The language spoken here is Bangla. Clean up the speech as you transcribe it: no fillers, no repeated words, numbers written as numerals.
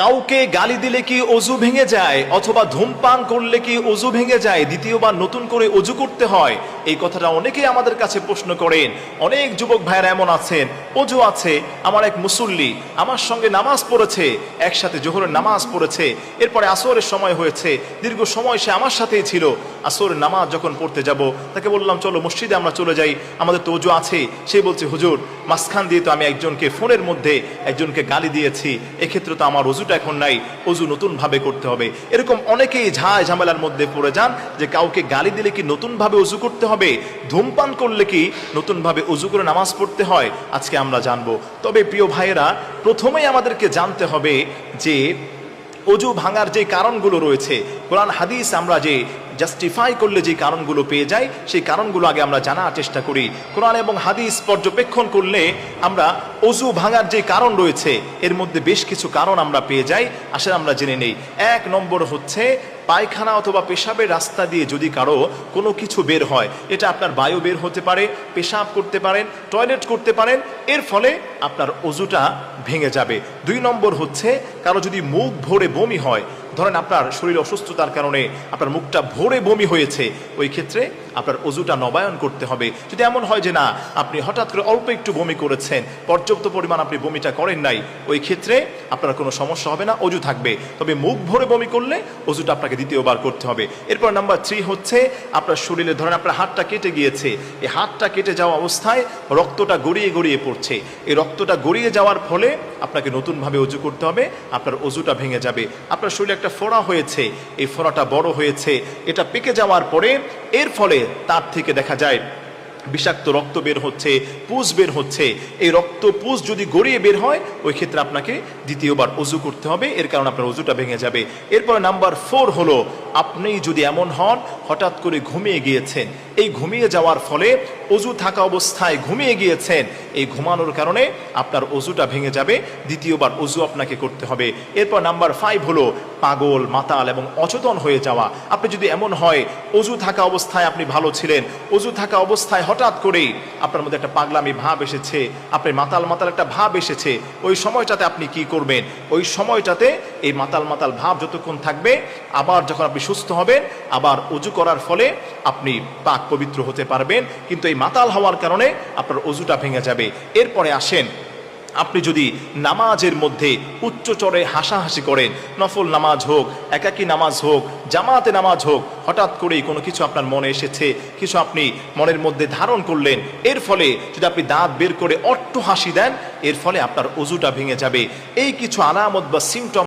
কাউকে গালি দিলে কি অজু ভেঙে যায়, অথবা ধূমপান করলে কি অজু ভেঙে যায়, দ্বিতীয়বার নতুন করে অজু করতে হয়? এই কথাটা অনেকেই আমাদের কাছে প্রশ্ন করেন। অনেক যুবক ভাইয়েরা এমন আছেন, অজু আছে, আমার এক মুসল্লি আমার সঙ্গে নামাজ পড়েছে, একসাথে জোহরের নামাজ পড়েছে, এরপরে আসরের সময় হয়েছে, দীর্ঘ সময় সে আমার সাথেই ছিল। আসরের নামাজ যখন পড়তে যাব, তাকে বললাম চলো মসজিদে আমরা চলে যাই, আমাদের তো অজু আছে। সে বলছে হুজুর, মাঝখান দিয়ে তো আমি একজনকে ফোনের মধ্যে একজনকে গালি দিয়েছি, এক্ষেত্রে তো আমার অজুটা এখন নাই, অজু নতুন ভাবে করতে হবে। এরকম অনেকেই ঝামেলার মধ্যে পড়ে যান যে কাউকে গালি দিলে কি নতুন ভাবে অজু করতে হবে, ধূমপান করলে কি নতুন ভাবে অজু করে নামাজ পড়তে হয়, আজকে আমরা জানবো। তবে প্রিয় ভাইয়েরা, প্রথমেই আমাদেরকে জানতে হবে যে অজু ভাঙার যে কারণগুলো রয়েছে, কোরআন হাদিস আমরা যে জাস্টিফাই করলে যে কারণগুলো পেয়ে যাই, সেই কারণগুলো আগে আমরা জানার চেষ্টা করি। কোরআন এবং হাদিস পর্যবেক্ষণ করলে আমরা অজু ভাঙার যে কারণ রয়েছে এর মধ্যে বেশ কিছু কারণ আমরা পেয়ে যাই। আসলে আমরা জেনে নেই। 1 নম্বর হচ্ছে পায়খানা অথবা পেশাবের রাস্তা দিয়ে যদি কারো কোনো কিছু বের হয়, এটা আপনার বায়ু বের হতে পারে, পেশাব করতে পারেন, টয়লেট করতে পারেন, এর ফলে আপনার অজুটা ভেঙে যাবে। 2 নম্বর হচ্ছে কারো যদি মুখ ভরে বমি হয়, ধরেন আপনার শরীর অসুস্থতার কারণে আপনার মুখটা ভরে বমি হয়েছে, ওই ক্ষেত্রে আপনার অজুটা নবায়ন করতে হবে। যদি এমন হয় যে না, আপনি হঠাৎ করে অল্প একটু বমি করেছেন, পর্যাপ্ত পরিমাণ আপনি বমিটা করেন নাই, ওই ক্ষেত্রে আপনার কোনো সমস্যা হবে না, অজু থাকবে। তবে মুখ ভরে বমি করলে অজুটা আপনাকে দ্বিতীয়বার করতে হবে। এরপর নাম্বার 3 হচ্ছে আপনার শরীরে, ধরেন আপনার হাতটা কেটে গিয়েছে, এই হাতটা কেটে যাওয়া অবস্থায় রক্তটা গড়িয়ে গড়িয়ে পড়ছে, এই রক্তটা গড়িয়ে যাওয়ার ফলে আপনাকে নতুনভাবে অজু করতে হবে, আপনার অজুটা ভেঙে যাবে। আপনার শরীরে একটা ফোড়া হয়েছে, এই ফোড়াটা বড় হয়েছে, এটা পেকে যাওয়ার পরে এর ফলে তার থেকে দেখা যায় বিষাক্ত রক্ত বের হচ্ছে, পুজ বের হচ্ছে। এই রক্ত পুজ যদি গড়িয়ে বের হয়, ওই ক্ষেত্রে আপনাকে দ্বিতীয়বার অজু করতে হবে, এর কারণে আপনার অজুটা ভেঙে যাবে। এরপর নাম্বার 4 হলো, আপনি যদি এমন হন হঠাৎ করে ঘুমিয়ে গিয়েছেন, এই ঘুমিয়ে যাওয়ার ফলে অজু থাকা অবস্থায় ঘুমিয়ে গিয়েছেন, এই ঘুমানোর কারণে আপনার অজুটা ভেঙে যাবে, দ্বিতীয়বার অজু আপনাকে করতে হবে। এরপর নাম্বার 5 হলো পাগল, মাতাল এবং অচেতন হয়ে যাওয়া। আপনি যদি এমন হয় অজু থাকা অবস্থায় আপনি ভালো ছিলেন, অজু থাকা অবস্থায় হঠাৎ করেই আপনার মধ্যে একটা পাগলামি ভাব এসেছে, আপনার মাতাল মাতাল একটা ভাব এসেছে, ওই সময়টাতে আপনি কি করবেন? ওই সময়টাতে এই মাতাল মাতাল ভাব যতক্ষণ থাকবে, আবার যখন আপনি সুস্থ হবেন, আবার অজু করার ফলে আপনি পাক পবিত্র হতে পারবেন, কিন্তু এই মাতাল হওয়ার কারণে আপনার অজুটা ভেঙে যাবে। এরপরে আসেন, আপনি যদি নামাজের মধ্যে উচ্চচরে হাসাহাসি করেন, নফল নামাজ হোক, একাকী নামাজ হোক, জামাতে নামাজ হোক, হঠাৎ করেই কোনো কিছু আপনার মনে এসেছে, কিছু আপনি মনের মধ্যে ধারণ করলেন, এর ফলে যদি আপনি দাঁত বের করে অট্ট হাসি দেন, এর ফলে আপনার অজুটা ভেঙে যাবে। এই কিছু আলামত বা সিমটম